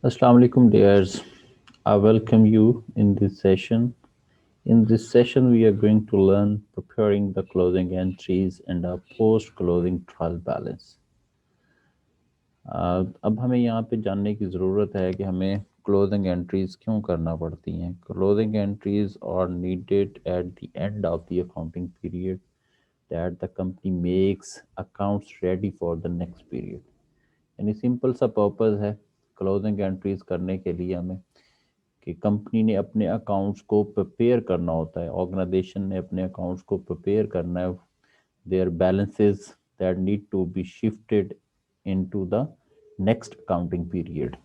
Assalamu alaikum, dears. I welcome you in this session. In this session, we are going to learn preparing the closing entries and a post-closing trial balance. अब हमें यहाँ पे जानने की ज़रूरत है कि हमें क्लोजिंग एंट्रीज क्यों करना पड़ती हैं. Closing entries are needed at the end of the accounting period that the company makes accounts ready for the next period. यानी सिंपल सा पर्पस है क्लोजिंग एंट्रीज करने के लिए हमें कि कंपनी ने अपने अकाउंट्स को प्रिपेयर करना होता है, ऑर्गेनाइजेशन ने अपने अकाउंट्स को प्रिपेयर करना है, their balances that need to be shifted into the next accounting period.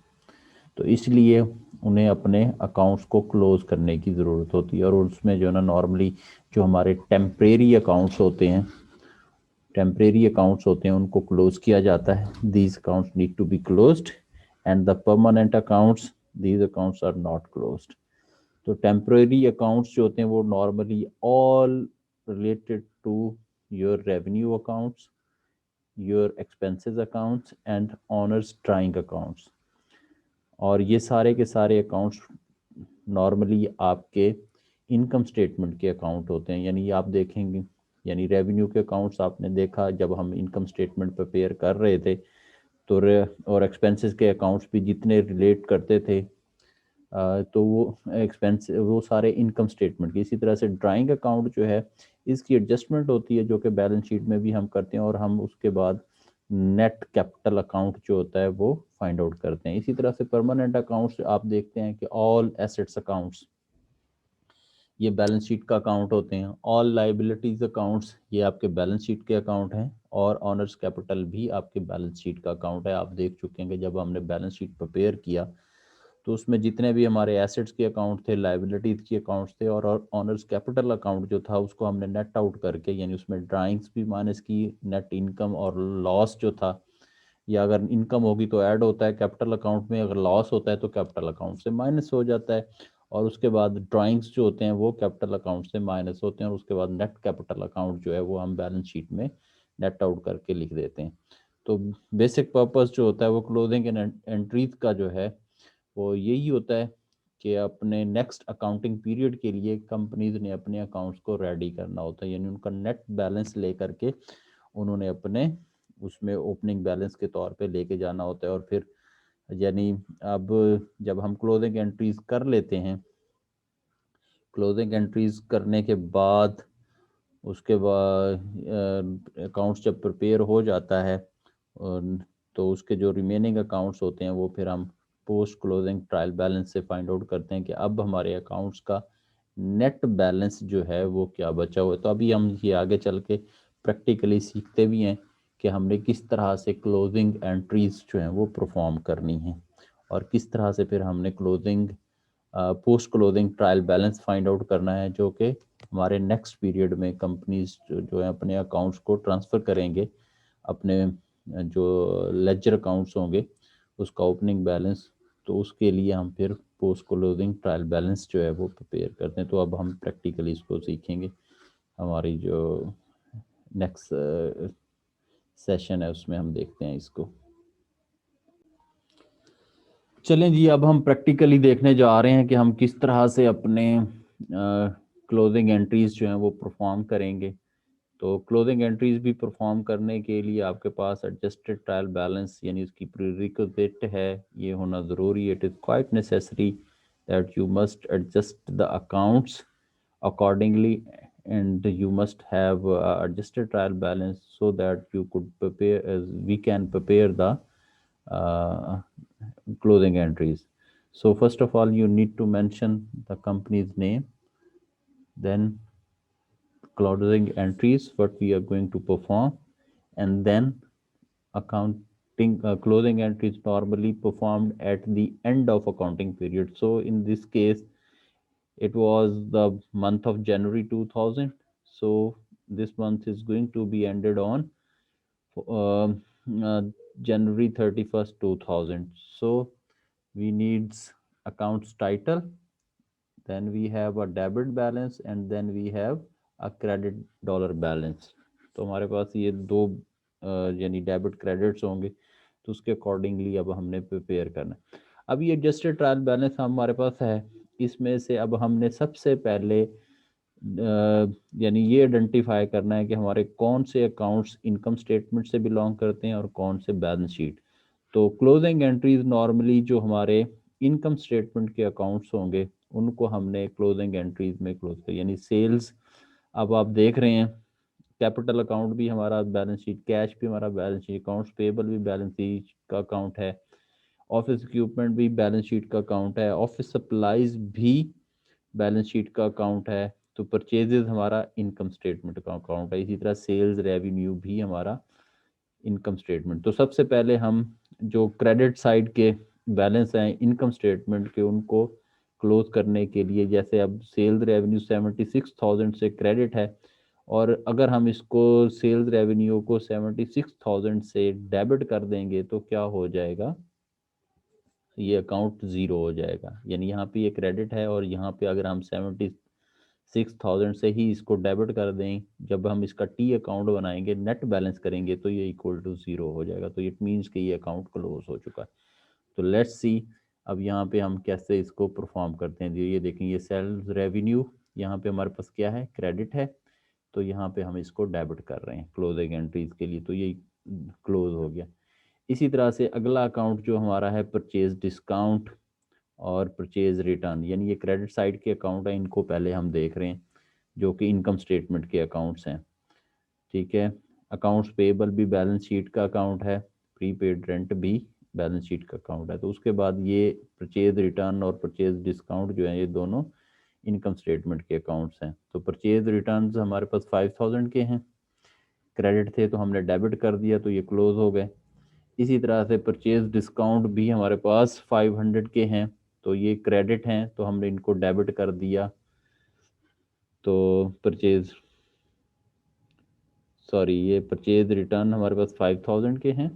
तो इसलिए उन्हें अपने अकाउंट्स को क्लोज करने की ज़रूरत होती है. और उसमें जो है ना नॉर्मली जो हमारे टेम्परेरी अकाउंट्स होते हैं उनको क्लोज किया जाता है. These accounts need to be closed and the permanent accounts, these accounts are not closed. तो टेम्परेरी अकाउंट्स जो होते हैं वो normally all related to your revenue accounts, your expenses accounts and owner's drawing accounts. और ये सारे के सारे अकाउंट्स नॉर्मली आपके इनकम स्टेटमेंट के अकाउंट होते हैं. यानी आप देखेंगे, यानी रेवेन्यू के अकाउंट्स आपने देखा जब हम इनकम स्टेटमेंट प्रिपेयर कर रहे थे तो और एक्सपेंसेस के अकाउंट्स भी जितने रिलेट करते थे तो वो एक्सपेंस वो सारे इनकम स्टेटमेंट की. इसी तरह से ड्राइंग अकाउंट जो है इसकी एडजस्टमेंट होती है जो कि बैलेंस शीट में भी हम करते हैं और हम उसके बाद नेट कैपिटल अकाउंट जो होता है वो फाइंड आउट करते हैं. इसी तरह से परमानेंट अकाउंट्स आप देखते हैं कि ऑल एसेट्स अकाउंट्स ये बैलेंस शीट का अकाउंट होते हैं. ऑल लाइबिलिटीज अकाउंट्स ये आपके बैलेंस शीट के अकाउंट हैं और ऑनर्स कैपिटल भी आपके बैलेंस शीट का अकाउंट है. आप देख चुके हैं कि जब हमने बैलेंस शीट प्रिपेयर किया तो उसमें जितने भी हमारे एसेट्स के अकाउंट थे, लाइबिलिटीज के अकाउंट्स थे और ऑनर्स कैपिटल अकाउंट जो था उसको हमने नेट आउट करके, यानी उसमें ड्राइंग्स भी माइनस की, नेट इनकम और लॉस जो था, या अगर इनकम होगी तो ऐड होता है कैपिटल अकाउंट में, अगर लॉस होता है तो कैपिटल अकाउंट से माइनस हो जाता है. और उसके बाद ड्राइंग्स जो होते हैं वो कैपिटल अकाउंट से माइनस होते हैं और उसके बाद नेट कैपिटल अकाउंट जो है वो हम बैलेंस शीट में नेट आउट करके लिख देते हैं. तो बेसिक पर्पस जो होता है वो क्लोजिंग एंट्रीज का जो है वो यही होता है कि अपने नेक्स्ट अकाउंटिंग पीरियड के लिए कंपनीज ने अपने अकाउंट्स को रेडी करना होता है. यानी उनका नेट बैलेंस लेकर के उन्होंने अपने उसमें ओपनिंग बैलेंस के तौर पे लेके जाना होता है. और फिर यानी अब जब हम क्लोजिंग एंट्रीज कर लेते हैं, क्लोजिंग एंट्रीज करने के बाद उसके बाद अकाउंट्स जब प्रिपेयर हो जाता है तो उसके जो रिमेनिंग अकाउंट्स होते हैं वो फिर हम पोस्ट क्लोजिंग ट्रायल बैलेंस से फाइंड आउट करते हैं कि अब हमारे अकाउंट्स का नेट बैलेंस जो है वो क्या बचा हुआ है. तो अभी हम ये आगे चल के प्रैक्टिकली सीखते भी हैं कि हमने किस तरह से क्लोजिंग एंट्रीज जो हैं वो परफॉर्म करनी है और किस तरह से फिर हमने closing post closing trial balance find out करना है जो कि हमारे नेक्स्ट पीरियड में कंपनीज जो है अपने अकाउंट्स को ट्रांसफ़र करेंगे, अपने जो लेजर अकाउंट्स होंगे उसका ओपनिंग बैलेंस. तो उसके लिए हम फिर पोस्ट क्लोजिंग ट्रायल बैलेंस जो है वो प्रिपेयर करते हैं. तो अब हम प्रैक्टिकली इसको सीखेंगे. हमारी जो नेक्स्ट सेशन है उसमें हम देखते हैं इसको. चलें जी, अब हम प्रैक्टिकली देखने जा रहे हैं कि हम किस तरह से अपने क्लोजिंग एंट्रीज जो हैं वो परफॉर्म करेंगे. तो क्लोजिंग एंट्रीज भी परफॉर्म करने के लिए आपके पास एडजस्टेड ट्रायल बैलेंस यानी उसकी प्रीरिक्विजिट है, ये होना ज़रूरी है. It is quite necessary that you must adjust the accounts accordingly and you must have adjusted trial balance so that you could prepare as we can prepare the uh, closing entries. So first of all you need to mention the company's name, then closing entries what we are going to perform, and then accounting closing entries normally performed at the end of accounting period. So in this case it was the month of January 2000. So this month is going to be ended on um, uh, January 31st 2000. So we needs accounts title, then we have a debit balance and then we have a credit dollar balance. तो हमारे पास ये दो यानी debit credits होंगे. तो उसके accordingly अब हमने प्रिपेयर करना है. अब ये एडजस्टेड ट्रायल बैलेंस हमारे पास है, इसमें से अब हमने सबसे पहले यानी ये आइडेंटिफाई करना है कि हमारे कौन से अकाउंट्स इनकम स्टेटमेंट से बिलोंग करते हैं और कौन से बैलेंस शीट। तो क्लोजिंग एंट्रीज नॉर्मली जो हमारे इनकम स्टेटमेंट के अकाउंट्स होंगे उनको हमने क्लोजिंग एंट्रीज में क्लोज कर, यानी सेल्स। अब आप देख रहे हैं कैपिटल अकाउंट भी हमारा बैलेंस शीट, कैश भी हमारा बैलेंस शीट, अकाउंट्स पेबल भी बैलेंस शीट का अकाउंट है, ऑफिस इक्विपमेंट भी बैलेंस शीट का अकाउंट है, ऑफिस सप्लाईज भी बैलेंस शीट का अकाउंट है। तो परचेजेस हमारा इनकम स्टेटमेंट का अकाउंट है। इसी तरह सेल्स रेवेन्यू भी हमारा इनकम स्टेटमेंट। तो सबसे पहले हम जो क्रेडिट साइड के बैलेंस हैं इनकम स्टेटमेंट के उनको क्लोज करने के लिए, जैसे अब सेल्स रेवेन्यू 76,000 से क्रेडिट है, और अगर हम इसको सेल्स रेवेन्यू को 76,000 से डेबिट कर देंगे तो क्या हो जाएगा, ये अकाउंट ज़ीरो हो जाएगा। यानी यहाँ पे ये क्रेडिट है और यहाँ पे अगर हम 76,000 से ही इसको डेबिट कर दें, जब हम इसका टी अकाउंट बनाएंगे नेट बैलेंस करेंगे तो ये इक्वल टू ज़ीरो हो जाएगा। तो इट मीन्स कि ये अकाउंट क्लोज हो चुका है। तो लेट्स सी अब यहाँ पे हम कैसे इसको परफॉर्म करते हैं। ये देखें, ये सेल्स रेवेन्यू यहाँ पे हमारे पास क्या है, क्रेडिट है, तो यहाँ पे हम इसको डेबिट कर रहे हैं क्लोजिंग एंट्रीज के लिए, तो ये क्लोज हो गया। इसी तरह से अगला अकाउंट जो हमारा है परचेज डिस्काउंट और परचेज रिटर्न, यानी ये क्रेडिट साइड के अकाउंट है, इनको पहले हम देख रहे हैं जो कि इनकम स्टेटमेंट के अकाउंट्स हैं। ठीक है, अकाउंट्स पेबल भी बैलेंस शीट का अकाउंट है, प्रीपेड रेंट भी बैलेंस शीट का अकाउंट है। तो उसके बाद ये परचेज रिटर्न और परचेज डिस्काउंट जो है ये दोनों इनकम स्टेटमेंट के अकाउंट्स हैं। तो परचेज रिटर्न हमारे पास 5,000 के हैं, क्रेडिट थे तो हमने डेबिट कर दिया तो ये क्लोज हो गए। इसी तरह से परचेज डिस्काउंट भी हमारे पास 500 के हैं, तो ये क्रेडिट हैं तो हमने इनको डेबिट कर दिया। तो परचेज ये परचेज रिटर्न हमारे पास 5,000 के हैं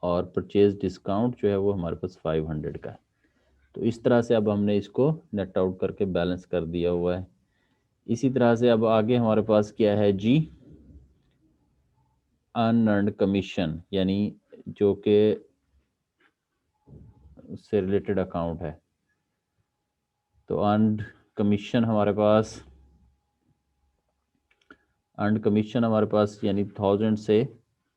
और परचेज डिस्काउंट जो है वो हमारे पास 500 का है। तो इस तरह से अब हमने इसको नेट आउट करके बैलेंस कर दिया हुआ है। इसी तरह से अब आगे हमारे पास क्या है जी, अनअर्न्ड कमीशन, यानी जो कि उससे रिलेटेड अकाउंट है। तो अर्न्ड कमीशन हमारे पास यानी 1,000 से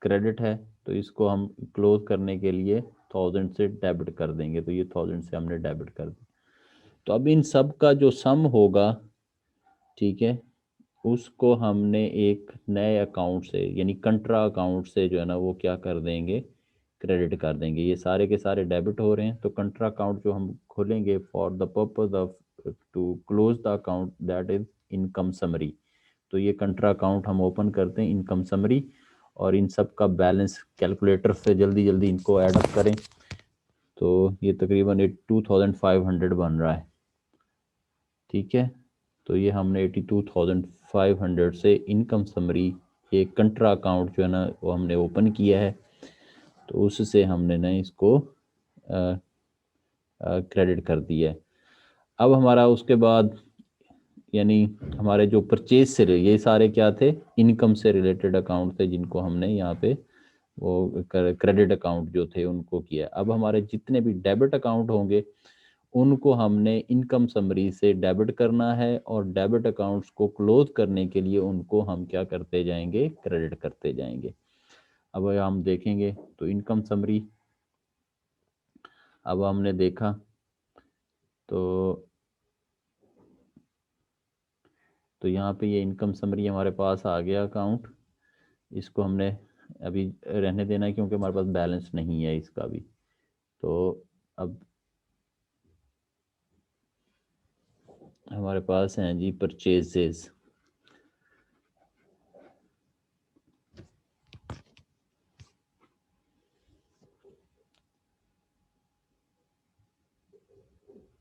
क्रेडिट है, तो इसको हम क्लोज करने के लिए 1,000 से डेबिट कर देंगे, तो ये 1,000 से हमने डेबिट कर दिया। तो अब इन सब का जो सम होगा, ठीक है, उसको हमने एक नए अकाउंट से यानी कंट्रा अकाउंट से जो है ना वो क्या कर देंगे, क्रेडिट कर देंगे। ये सारे के सारे डेबिट हो रहे हैं, तो कंट्रा अकाउंट जो हम खोलेंगे for the purpose of to close the account that is income summary. तो ये कंट्रा अकाउंट हम ओपन करते हैं इनकम समरी, और इन सब का बैलेंस कैलकुलेटर से जल्दी जल्दी इनको ऐड अप करें। तो ये तकरीबन 82,500 बन रहा है। ठीक है, तो ये हमने 82,500 से इनकम समरी ये कंट्रा अकाउंट जो है ना वो हमने ओपन किया है, तो उससे हमने ना इसको क्रेडिट कर दिया है। अब हमारा उसके बाद यानी हमारे जो परचेज से ये सारे क्या थे, इनकम से रिलेटेड अकाउंट थे जिनको हमने यहाँ पे वो क्रेडिट अकाउंट जो थे उनको किया। अब हमारे जितने भी डेबिट अकाउंट होंगे उनको हमने इनकम समरी से डेबिट करना है, और डेबिट अकाउंट्स को क्लोज करने के लिए उनको हम क्या करते जाएंगे, क्रेडिट करते जाएंगे। अब हम देखेंगे तो इनकम समरी अब हमने देखा तो यहाँ पे ये इनकम समरी हमारे पास आ गया अकाउंट। इसको हमने अभी रहने देना है क्योंकि हमारे पास बैलेंस नहीं है इसका भी। तो अब हमारे पास हैं जी परचेजेस।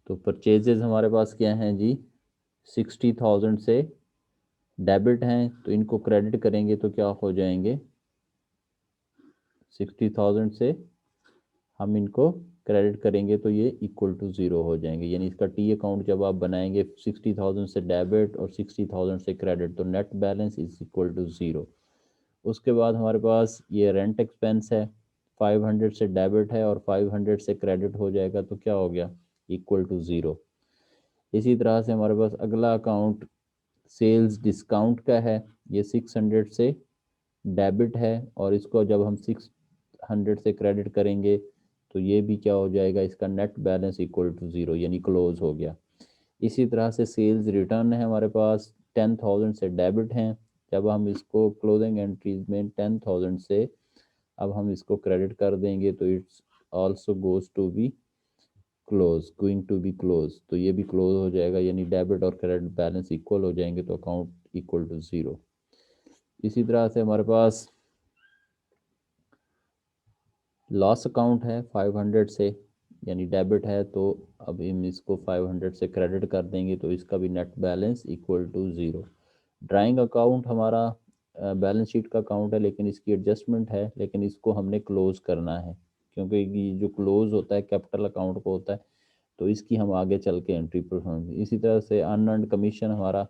तो परचेजेस हमारे पास क्या हैं जी, 60,000 से डेबिट हैं, तो इनको क्रेडिट करेंगे तो क्या हो जाएंगे, 60,000 से हम इनको क्रेडिट करेंगे तो ये इक्वल टू ज़ीरो हो जाएंगे। यानी इसका टी अकाउंट जब आप बनाएंगे 60,000 से डेबिट और 60,000 से क्रेडिट, तो net balance is equal to zero. उसके बाद हमारे पास ये रेंट एक्सपेंस है, 500 से डेबिट है और 500 से क्रेडिट हो जाएगा तो क्या हो गया, इक्वल टू 0। इसी तरह से हमारे पास अगला अकाउंट सेल्स डिस्काउंट का है, ये 600 से डेबिट है और इसको जब हम 600 से क्रेडिट करेंगे तो ये भी क्या हो जाएगा, इसका नेट बैलेंस इक्वल टू 0 यानी क्लोज हो गया। इसी तरह से सेल्स रिटर्न है हमारे पास 10,000 से डेबिट हैं, जब हम इसको क्लोजिंग एंट्रीज में 10,000 से अब हम इसको क्रेडिट कर देंगे तो it's also goes to be close, going to be close, तो ये भी क्लोज हो जाएगा यानी डेबिट और क्रेडिट बैलेंस इक्वल हो जाएंगे तो अकाउंट इक्वल टू 0। इसी तरह से हमारे पास लॉस अकाउंट है 500 से यानी डेबिट है, तो अब हम इसको 500 से क्रेडिट कर देंगे तो इसका भी net balance equal to 0। Drawing account हमारा बैलेंस शीट का अकाउंट है लेकिन इसकी एडजस्टमेंट है, लेकिन इसको हमने क्लोज करना है क्योंकि ये जो क्लोज होता है कैपिटल अकाउंट को होता है, तो इसकी हम आगे चल के एंट्री परफॉर्म। इसी तरह से अनअर्न्ड कमीशन हमारा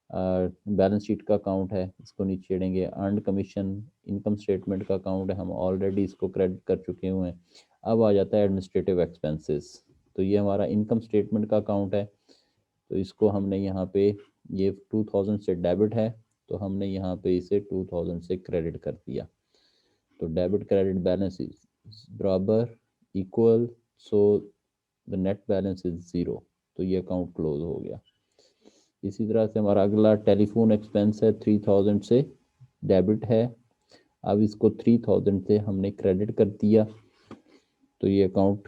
बैलेंस शीट का अकाउंट है, इसको नीचे छेड़ेंगे। अर्नड कमीशन इनकम स्टेटमेंट का अकाउंट है, हम ऑलरेडी इसको क्रेडिट कर चुके हुए हैं। अब आ जाता है एडमिनिस्ट्रेटिव एक्सपेंसेस, तो ये हमारा इनकम स्टेटमेंट का अकाउंट है, तो इसको हमने यहाँ पे ये 2000 से डेबिट है तो हमने यहाँ पे इसे 2000 से क्रेडिट कर दिया, तो डेबिट क्रेडिट बैलेंस इज बराबर equal, so the net balance is 0, तो ये अकाउंट क्लोज हो गया। इसी तरह से हमारा अगला टेलीफोन एक्सपेंस है 3000 से डेबिट है, अब इसको 3000 से हमने क्रेडिट कर दिया तो ये अकाउंट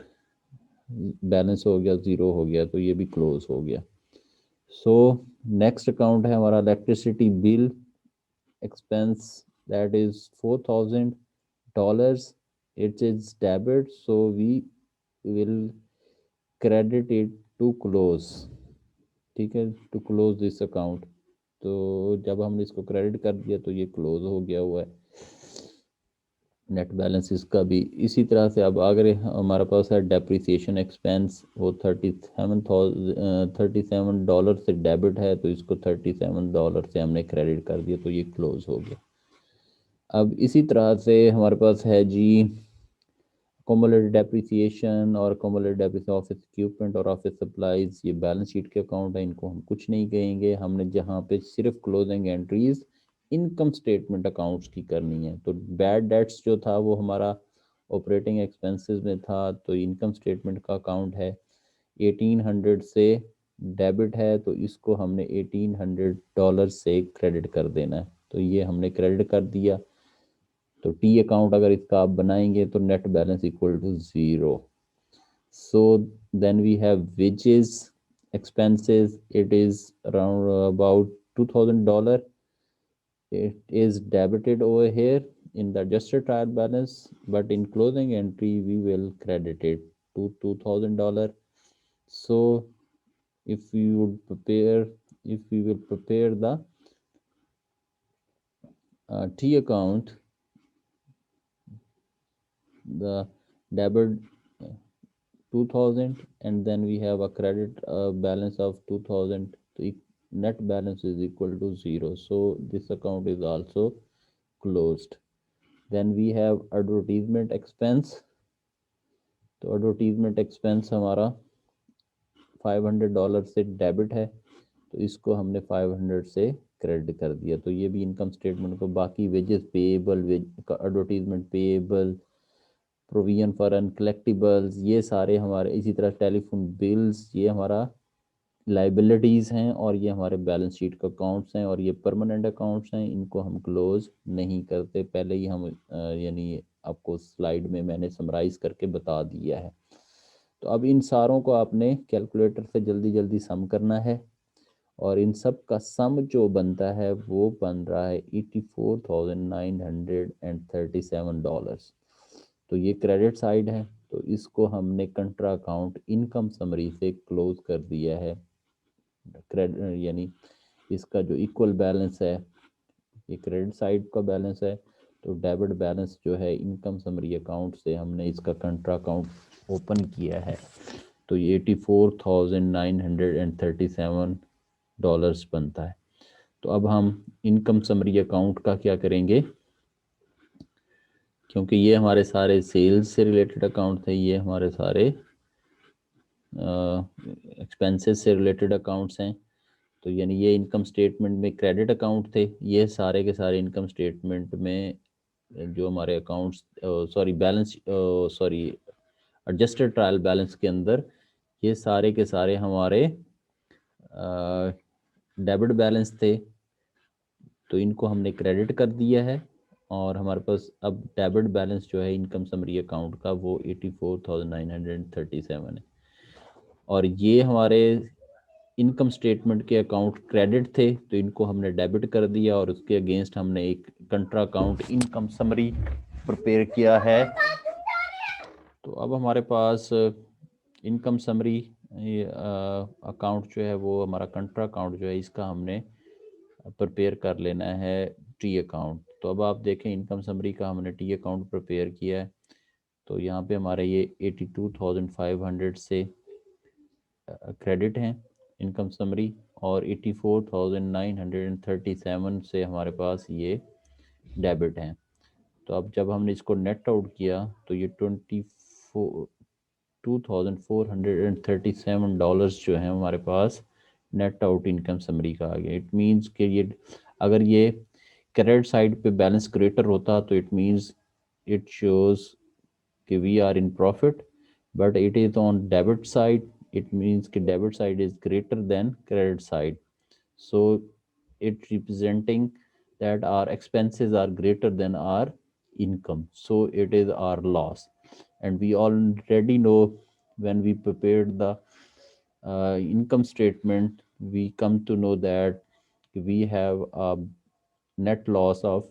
बैलेंस हो गया 0 हो गया, तो ये भी क्लोज हो गया। सो नेक्स्ट अकाउंट है हमारा electricity bill expense, that is $4000, it is debit so we will credit it to close, ठीक है, टू क्लोज दिस अकाउंट, तो जब हमने इसको क्रेडिट कर दिया तो ये क्लोज हो गया हुआ है नेट बैलेंस इसका भी। इसी तरह से अब अगर हमारे पास है डेप्रिसिएशन एक्सपेंस, वो $37 से डेबिट है तो इसको $37 से हमने क्रेडिट कर दिया तो ये क्लोज हो गया। अब इसी तरह से हमारे पास है जी कॉमुलेटेड डेप्रिसिएशन और कॉमुलेटेड डेप्रिसिएशन ऑफिस इक्विपमेंट और ऑफिस सप्लाईज, ये बैलेंस शीट के अकाउंट है, इनको हम कुछ नहीं कहेंगे, हमने जहाँ पे सिर्फ closing entries income statement accounts की करनी है। तो बैड डेट्स जो था वो हमारा ऑपरेटिंग एक्सपेंसेस में था, तो इनकम स्टेटमेंट का अकाउंट है 1800 से डेबिट है तो इसको हमने $1800 से क्रेडिट कर देना है, तो ये हमने क्रेडिट कर दिया। तो टी अकाउंट अगर इसका आप बनाएंगे तो net balance equal to 0। So then we have wages expenses, it is around about $2000, it is debited over here in the adjusted trial balance, but in closing entry we will credit it to $2000. So if we would prepare, if we will prepare the T account, the debit 2000 and then we have a credit balance of 2000, so net balance is equal to 0, so this account is also closed। then we have advertisement expense, तो advertisement expense हमारा $500 से debit है तो इसको हमने 500 से credit कर दिया, तो ये भी इनकम स्टेटमेंट को। बाकी wages payable, advertisement payable, provision for uncollectibles, ये सारे हमारे, इसी तरह टेलीफोन बिल्स, ये हमारा लाइबिलिटीज़ हैं और ये हमारे बैलेंस शीट का अकाउंट्स हैं और ये परमानेंट अकाउंट्स हैं, इनको हम क्लोज नहीं करते, पहले ही हम यानी आपको स्लाइड में मैंने समराइज़ करके बता दिया है। तो अब इन सारों को आपने कैलकुलेटर से जल्दी जल्दी सम करना है और इन सब का सम जो बनता है वो बन रहा है $84,937। तो ये क्रेडिट साइड है, तो इसको हमने कंट्रा अकाउंट इनकम समरी से क्लोज कर दिया है। क्रेडिट यानी इसका जो इक्वल बैलेंस है ये क्रेडिट साइड का बैलेंस है, तो डेबिट बैलेंस जो है इनकम समरी अकाउंट से हमने इसका कंट्रा अकाउंट ओपन किया है, तो ये $84,937 बनता है। तो अब हम इनकम समरी अकाउंट का क्या करेंगे, क्योंकि ये हमारे सारे सेल्स से रिलेटेड अकाउंट थे, ये हमारे सारे एक्सपेंसेस से रिलेटेड अकाउंट्स हैं। तो यानी ये इनकम स्टेटमेंट में क्रेडिट अकाउंट थे, ये सारे के सारे इनकम स्टेटमेंट में जो हमारे accounts sorry balance sorry adjusted trial balance के अंदर ये सारे के सारे हमारे डेबिट बैलेंस थे, तो इनको हमने क्रेडिट कर दिया है। और हमारे पास अब डेबिट बैलेंस जो है इनकम समरी अकाउंट का वो 84,937 है। और ये हमारे इनकम स्टेटमेंट के अकाउंट क्रेडिट थे, तो इनको हमने डेबिट कर दिया और उसके अगेंस्ट हमने एक कंट्रा अकाउंट इनकम समरी प्रिपेयर किया है। तो अब हमारे पास इनकम समरी अकाउंट जो है वो हमारा कंट्रा अकाउंट जो है इसका हमने प्रिपेयर कर लेना है टी अकाउंट। तो अब आप देखें इनकम समरी का हमने टी अकाउंट प्रिपेयर किया है, तो यहाँ पे हमारे ये 82,500 से क्रेडिट हैं इनकम समरी और 84,937 से हमारे पास ये डेबिट हैं। तो अब जब हमने इसको नेट आउट किया तो ये $2,437 जो है हमारे पास नेट आउट इनकम समरी का आ गया। इट मीन्स कि ये अगर ये क्रेडिट साइड पे बैलेंस ग्रेटर होता तो इट मीन्स इट शोज कि we are in profit, but it is on debit side, it means कि debit side is greater than credit side, so it representing that our expenses are greater than our income, so it is our loss. And we already know when we prepared the income statement, we come to know that we have a net loss of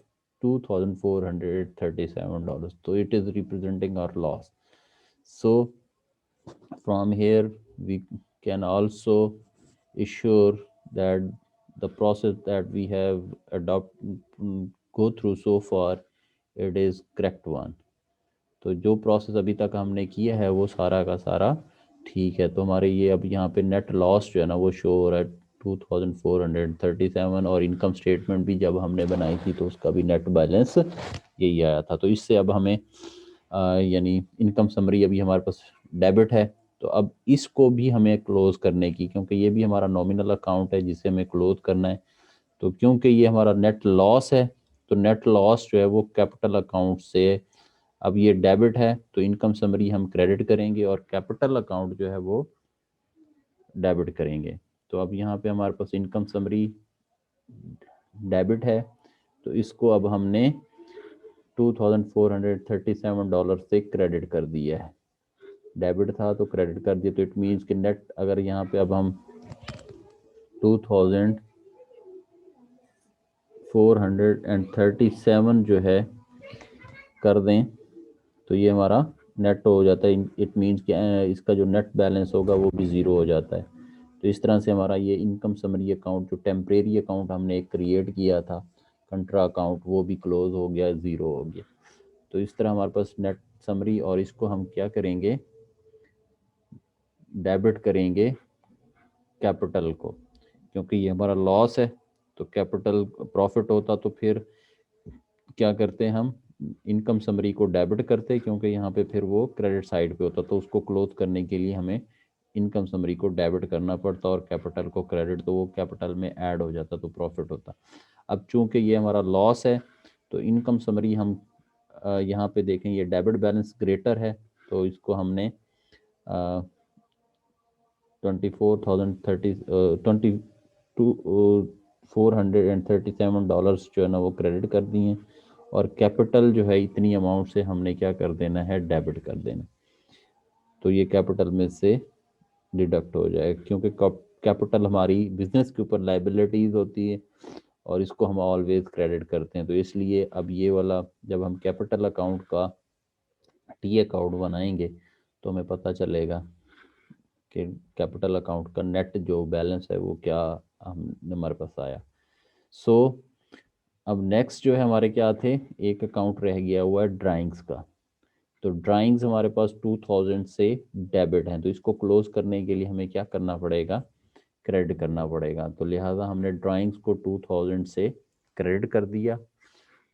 $2,437, so it is representing our loss. So from here we can also assure that the process that we have go through so far, it is correct one. तो जो process अभी तक हमने किया है वो सारा का सारा ठीक है। तो हमारे ये अब यहाँ पे नेट लॉस जो है ना वो शो हो रहा है 2,437, और इनकम स्टेटमेंट भी जब हमने बनाई थी तो उसका भी नेट बैलेंस यही आया था। तो इससे अब हमें यानी इनकम समरी अभी हमारे पास डेबिट है, तो अब इसको भी हमें क्लोज करने की, क्योंकि ये भी हमारा नॉमिनल अकाउंट है जिसे हमें क्लोज करना है। तो क्योंकि ये हमारा नेट लॉस है, तो नेट लॉस जो है वो कैपिटल अकाउंट से, अब ये डेबिट है तो इनकम समरी हम क्रेडिट करेंगे और कैपिटल अकाउंट जो है वो डेबिट करेंगे। तो अब यहाँ पे हमारे पास इनकम समरी डेबिट है, तो इसको अब हमने $2,437 से क्रेडिट कर दिया है। डेबिट था तो क्रेडिट कर दिया, तो इट मीन्स कि नेट अगर यहाँ पे अब हम 2,437 जो है कर दें तो ये हमारा नेट हो जाता है। इट मीन्स कि इसका जो नेट बैलेंस होगा वो भी ज़ीरो हो जाता है। तो इस तरह से हमारा ये इनकम समरी अकाउंट जो टेम्परेरी अकाउंट हमने एक क्रिएट किया था कंट्रा अकाउंट, वो भी क्लोज हो गया, ज़ीरो हो गया। तो इस तरह हमारे पास नेट समरी, और इसको हम क्या करेंगे, डेबिट करेंगे कैपिटल को, क्योंकि ये हमारा लॉस है। तो कैपिटल प्रॉफिट होता तो फिर क्या करते हैं हम, इनकम समरी को डेबिट करते, क्योंकि यहाँ पे फिर वो क्रेडिट साइड पे होता, तो उसको क्लोज करने के लिए हमें इनकम समरी को डेबिट करना पड़ता और कैपिटल को क्रेडिट, तो वो कैपिटल में ऐड हो जाता तो प्रॉफिट होता। अब चूंकि ये हमारा लॉस है तो इनकम समरी हम यहाँ पे देखें ये डेबिट बैलेंस ग्रेटर है, तो इसको हमने 437 जो है ना वो क्रेडिट कर दिए, और कैपिटल जो है इतनी अमाउंट से हमने क्या कर देना है, डेबिट कर देना। तो ये कैपिटल में से डिडक्ट हो जाएगा, क्योंकि कैपिटल हमारी बिजनेस के ऊपर लाइबिलिटीज होती है और इसको हम ऑलवेज क्रेडिट करते हैं। तो इसलिए अब ये वाला जब हम कैपिटल अकाउंट का टी अकाउंट बनाएंगे तो हमें पता चलेगा कि कैपिटल अकाउंट का नेट जो बैलेंस है वो क्या हमारे पास आया। सो अब नेक्स्ट जो है हमारे क्या थे, एक अकाउंट रह गया हुआ है ड्राइंग्स का। तो ड्राइंग्स हमारे पास 2000 से डेबिट है, तो इसको क्लोज करने के लिए हमें क्या करना पड़ेगा, क्रेडिट करना पड़ेगा। तो लिहाजा हमने ड्राइंग्स को 2000 से क्रेडिट कर दिया,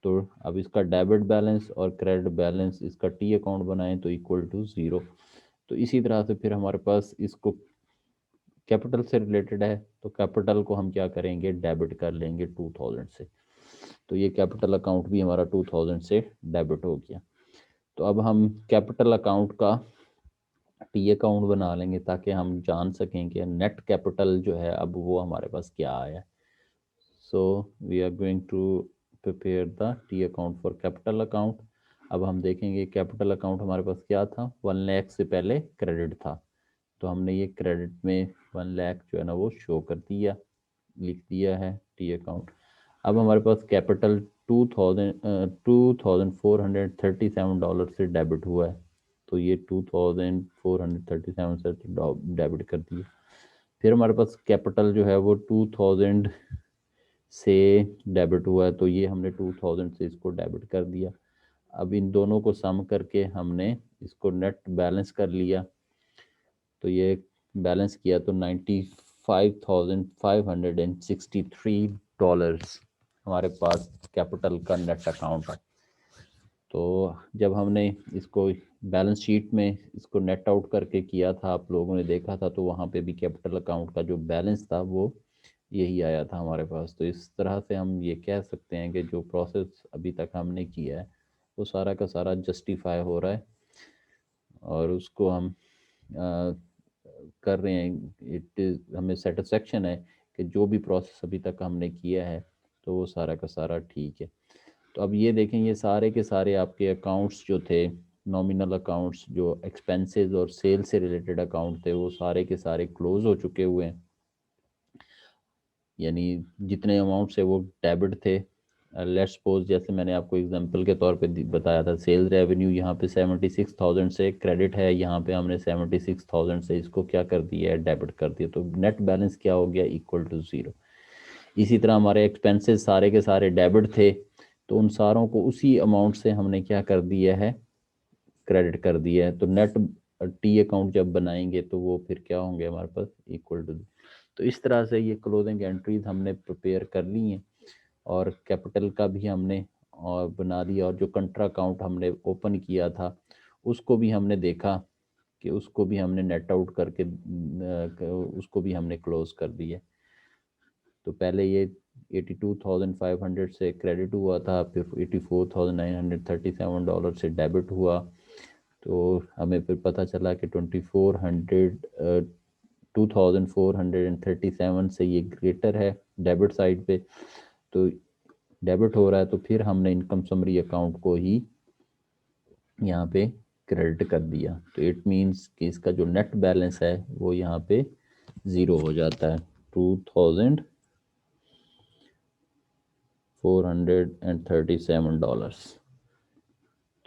तो अब इसका डेबिट बैलेंस और क्रेडिट बैलेंस इसका टी अकाउंट बनाएं तो इक्वल टू 0। तो इसी तरह से फिर हमारे पास इसको कैपिटल से रिलेटेड है, तो कैपिटल को हम क्या करेंगे, डेबिट कर लेंगे 2000 से। तो ये कैपिटल अकाउंट भी हमारा 2000 से डेबिट हो गया। तो अब हम कैपिटल अकाउंट का टी अकाउंट बना लेंगे ताकि हम जान सकें कि नेट कैपिटल जो है अब वो हमारे पास क्या आया। So we are going to prepare the T account for capital account. अब हम देखेंगे कैपिटल अकाउंट हमारे पास क्या था, 1 लाख से पहले क्रेडिट था, तो हमने ये क्रेडिट में 1 लाख जो है ना वो शो कर दिया, लिख दिया है टी अकाउंट। अब हमारे पास कैपिटल 2437 डॉलर से डेबिट हुआ है, तो ये 2437 से डेबिट कर दिया। फिर हमारे पास कैपिटल जो है वो 2000 से डेबिट हुआ है, तो ये हमने 2000 से इसको डेबिट कर दिया। अब इन दोनों को सम करके हमने इसको नेट बैलेंस कर लिया, तो ये बैलेंस किया तो $95,563 हमारे पास कैपिटल का नेट अकाउंट है। तो जब हमने इसको बैलेंस शीट में इसको नेट आउट करके किया था, आप लोगों ने देखा था, तो वहाँ पे भी कैपिटल अकाउंट का जो बैलेंस था वो यही आया था हमारे पास। तो इस तरह से हम ये कह सकते हैं कि जो प्रोसेस अभी तक हमने किया है वो सारा का सारा जस्टिफाई हो रहा है और उसको हम कर रहे हैं। इट इज़ हमें सेटिस्फेक्शन है कि जो भी प्रोसेस अभी तक हमने किया है तो वो सारा का सारा ठीक है। तो अब ये देखें, ये सारे के सारे आपके अकाउंट्स जो थे, नॉमिनल अकाउंट्स, जो एक्सपेंसेस और सेल से रिलेटेड अकाउंट थे, वो सारे के सारे क्लोज हो चुके हुए हैं। यानी जितने अमाउंट से वो डेबिट थे, लेट्स सपोज जैसे मैंने आपको एग्जांपल के तौर पे बताया था, सेल्स रेवेन्यू यहाँ पे 76,000 से क्रेडिट है, यहाँ पे हमने 76,000 से इसको क्या कर दिया है, डेबिट कर दिया, तो नेट बैलेंस क्या हो गया, इक्वल टू 0। इसी तरह हमारे एक्सपेंसेस सारे के सारे डेबिट थे, तो उन सारों को उसी अमाउंट से हमने क्या कर दिया है, क्रेडिट कर दिया है। तो नेट टी अकाउंट जब बनाएंगे तो वो फिर क्या होंगे हमारे पास, इक्वल टू। तो इस तरह से ये क्लोजिंग एंट्रीज हमने प्रिपेयर कर ली हैं और कैपिटल का भी हमने और बना दिया, और जो कंट्रा अकाउंट हमने ओपन किया था उसको भी हमने देखा कि उसको भी हमने नेट आउट करके उसको भी हमने क्लोज कर दिया। तो पहले ये 82,500 से क्रेडिट हुआ था, फिर $84,937 से डेबिट हुआ, तो हमें फिर पता चला कि 2,437 से ये ग्रेटर है डेबिट साइड पे, तो डेबिट हो रहा है, तो फिर हमने इनकम समरी अकाउंट को ही यहाँ पे क्रेडिट कर दिया। तो इट मीन्स कि इसका जो नेट बैलेंस है वो यहाँ पे 0 हो जाता है, $2,437।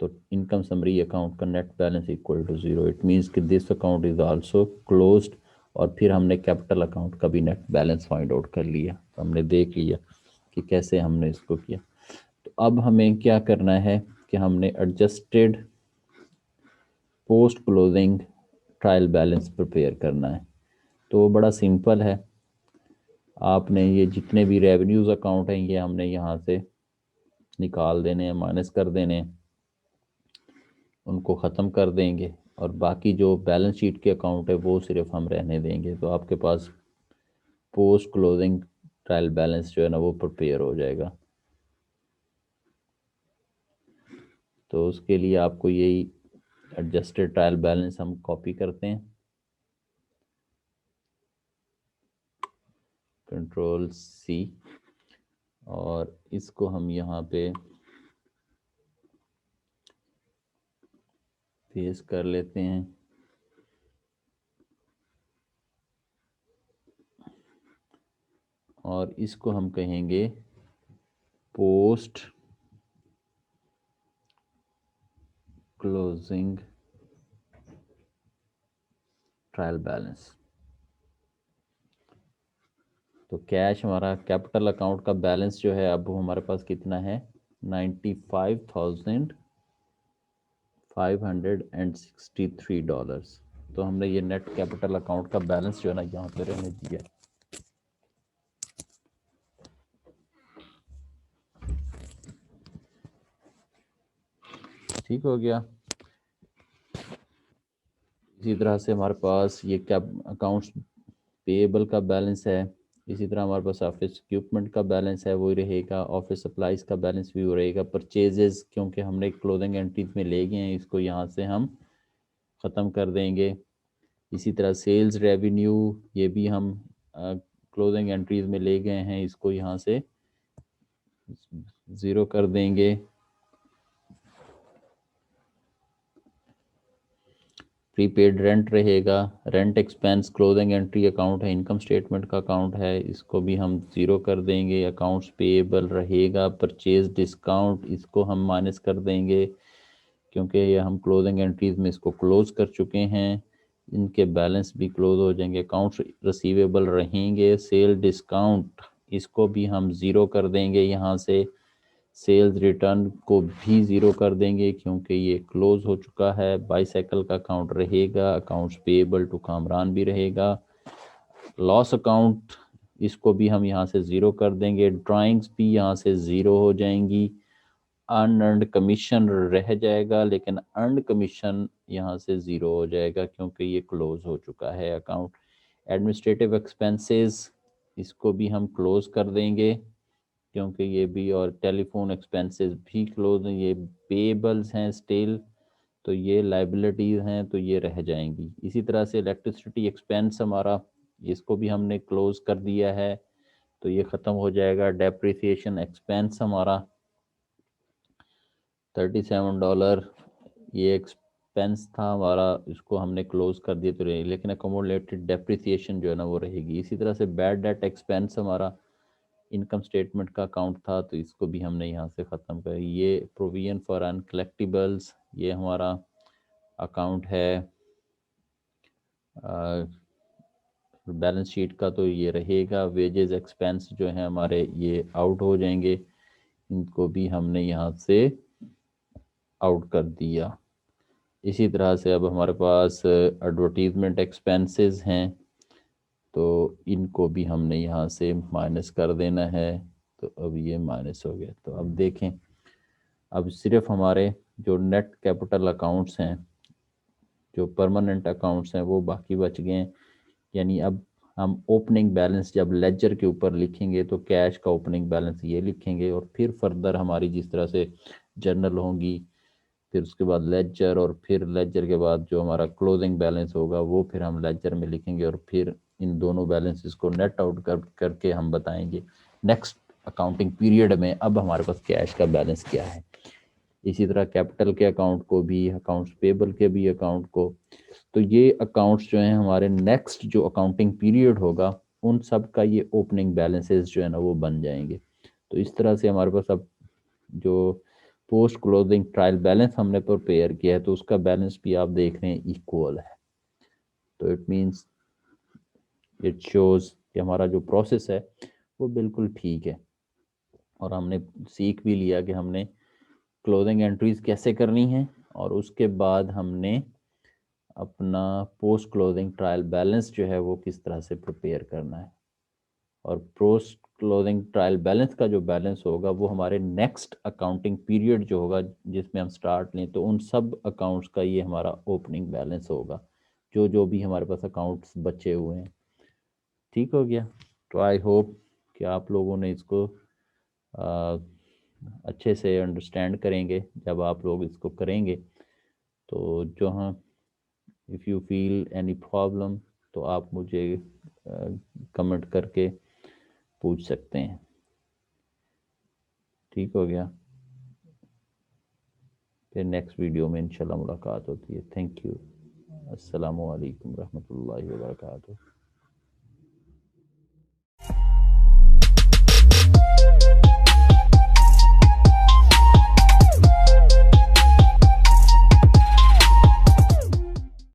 तो इनकम समरी अकाउंट का net balance equal to 0। It means कि this account is also closed. और फिर हमने कैपिटल अकाउंट का भी नेट बैलेंस फाइंड आउट कर लिया, तो हमने देख लिया कि कैसे हमने इसको किया। तो अब हमें क्या करना है कि हमने adjusted post closing trial balance prepare करना है। तो बड़ा सिंपल है, आपने ये जितने भी रेवेन्यूज अकाउंट हैं ये हमने यहाँ से निकाल देने हैं, माइनस कर देने हैं, उनको ख़त्म कर देंगे, और बाकी जो बैलेंस शीट के अकाउंट है वो सिर्फ हम रहने देंगे। तो आपके पास पोस्ट क्लोजिंग ट्रायल बैलेंस जो है ना वो प्रिपेयर हो जाएगा। तो उसके लिए आपको यही एडजस्टेड ट्रायल बैलेंस हम कॉपी करते हैं, कंट्रोल C, और इसको हम यहाँ पे पेस्ट कर लेते हैं। और इसको हम कहेंगे पोस्ट क्लोजिंग ट्रायल बैलेंस। तो कैश हमारा कैपिटल अकाउंट का बैलेंस जो है अब हमारे पास कितना है, $95,563। तो हमने ये नेट कैपिटल अकाउंट का बैलेंस जो है ना यहाँ पे रहने दिया। ठीक हो गया। इसी तरह से हमारे पास ये क्या अकाउंट्स पेएबल का बैलेंस है। इसी तरह हमारे पास ऑफिस इक्विपमेंट का बैलेंस है वही रहेगा, ऑफिस सप्लाईज का बैलेंस भी वो रहेगा। परचेजेस क्योंकि हमने क्लोजिंग एंट्रीज में ले गए हैं, इसको यहाँ से हम ख़त्म कर देंगे। इसी तरह सेल्स रेवेन्यू ये भी हम क्लोजिंग एंट्रीज में ले गए हैं, इसको यहाँ से ज़ीरो कर देंगे। प्रीपेड रेंट रहेगा, rent expense closing entry account है, इनकम स्टेटमेंट का अकाउंट है, इसको भी हम ज़ीरो कर देंगे। अकाउंट्स पेएबल रहेगा, परचेज डिस्काउंट इसको हम माइनस कर देंगे क्योंकि ये हम क्लोजिंग एंट्रीज में इसको क्लोज कर चुके हैं, इनके बैलेंस भी क्लोज हो जाएंगे। अकाउंट्स रिसीवेबल रहेंगे, सेल डिस्काउंट इसको भी हम ज़ीरो कर देंगे यहाँ से। सेल्स रिटर्न को भी ज़ीरो कर देंगे क्योंकि ये क्लोज हो चुका है। बाईसाइकिल का अकाउंट रहेगा, अकाउंट्स पेएबल टू कामरान भी रहेगा। लॉस अकाउंट इसको भी हम यहाँ से ज़ीरो कर देंगे, ड्राइंग्स भी यहाँ से ज़ीरो हो जाएंगी। अनअर्नड कमीशन रह जाएगा लेकिन अर्नड कमीशन यहाँ से ज़ीरो हो जाएगा क्योंकि ये क्लोज हो चुका है अकाउंट। एडमिनिस्ट्रेटिव एक्सपेंसेस इसको भी हम क्लोज कर देंगे क्योंकि ये भी, और टेलीफोन एक्सपेंसेस भी क्लोज हैं, ये पेएबल्स हैं स्टिल, तो ये लाइबिलिटीज़ हैं तो ये रह जाएंगी। इसी तरह से इलेक्ट्रिसिटी एक्सपेंस हमारा, इसको भी हमने क्लोज कर दिया है तो ये ख़त्म हो जाएगा। डेप्रिसिएशन एक्सपेंस हमारा $37 ये एक्सपेंस था हमारा, इसको हमने क्लोज कर दिया तो रहे, लेकिन अकोमोडेटेड डेप्रिसिएशन जो है ना वो रहेगी। इसी तरह से बैड डेट एक्सपेंस हमारा इनकम स्टेटमेंट का अकाउंट था तो इसको भी हमने यहाँ से ख़त्म कर। ये प्रोविजन फॉर अनकलेक्टिबल्स ये हमारा अकाउंट है बैलेंस शीट का, तो ये रहेगा। वेजेस एक्सपेंस जो है हमारे ये आउट हो जाएंगे, इनको भी हमने यहाँ से आउट कर दिया। इसी तरह से अब हमारे पास एडवर्टीजमेंट एक्सपेंसेस हैं तो इनको भी हमने यहाँ से माइनस कर देना है, तो अब ये माइनस हो गया। तो अब देखें, अब सिर्फ हमारे जो नेट कैपिटल अकाउंट्स हैं, जो परमानेंट अकाउंट्स हैं वो बाकी बच गए हैं। यानी अब हम ओपनिंग बैलेंस जब लेजर के ऊपर लिखेंगे तो कैश का ओपनिंग बैलेंस ये लिखेंगे, और फिर फर्दर हमारी जिस तरह से जर्नल होंगी, फिर उसके बाद लेजर, और फिर लेजर के बाद जो हमारा क्लोजिंग बैलेंस होगा वो फिर हम लेजर में लिखेंगे, और फिर इन दोनों बैलेंसेस को नेट आउट करके हम बताएंगे नेक्स्ट अकाउंटिंग पीरियड में अब हमारे पास कैश का बैलेंस क्या है। इसी तरह कैपिटल के अकाउंट को भी, अकाउंट्स पेबल के भी अकाउंट को, तो ये अकाउंट्स जो हैं हमारे नेक्स्ट जो अकाउंटिंग पीरियड होगा उन सब का ये ओपनिंग बैलेंसेस जो है ना वो बन जाएंगे। तो इस तरह से हमारे पास अब जो पोस्ट क्लोजिंग ट्रायल बैलेंस हमने प्रिपेयर किया है तो उसका बैलेंस भी आप देख रहे हैं इक्वल है। तो इट मीन्स इट शोज कि हमारा जो प्रोसेस है वो बिल्कुल ठीक है, और हमने सीख भी लिया कि हमने क्लोजिंग एंट्रीज कैसे करनी है, और उसके बाद हमने अपना पोस्ट क्लोजिंग ट्रायल बैलेंस जो है वो किस तरह से प्रिपेयर करना है। और पोस्ट क्लोजिंग ट्रायल बैलेंस का जो बैलेंस होगा वो हमारे नेक्स्ट अकाउंटिंग पीरियड जो होगा जिसमें हम स्टार्ट लें तो उन सब अकाउंट्स का ये हमारा ओपनिंग बैलेंस होगा, जो जो भी हमारे पास अकाउंट्स बचे हुए हैं। ठीक हो गया। तो आई होप कि आप लोगों ने इसको अच्छे से अंडरस्टैंड करेंगे जब आप लोग इसको करेंगे। तो जो हाँ, if you feel any problem तो आप मुझे कमेंट करके पूछ सकते हैं। ठीक हो गया। फिर नेक्स्ट वीडियो में इंशाल्लाह मुलाकात होती है। Thank you. अस्सलामु अलैकुम रहमतुल्लाहि व बरकातुहू।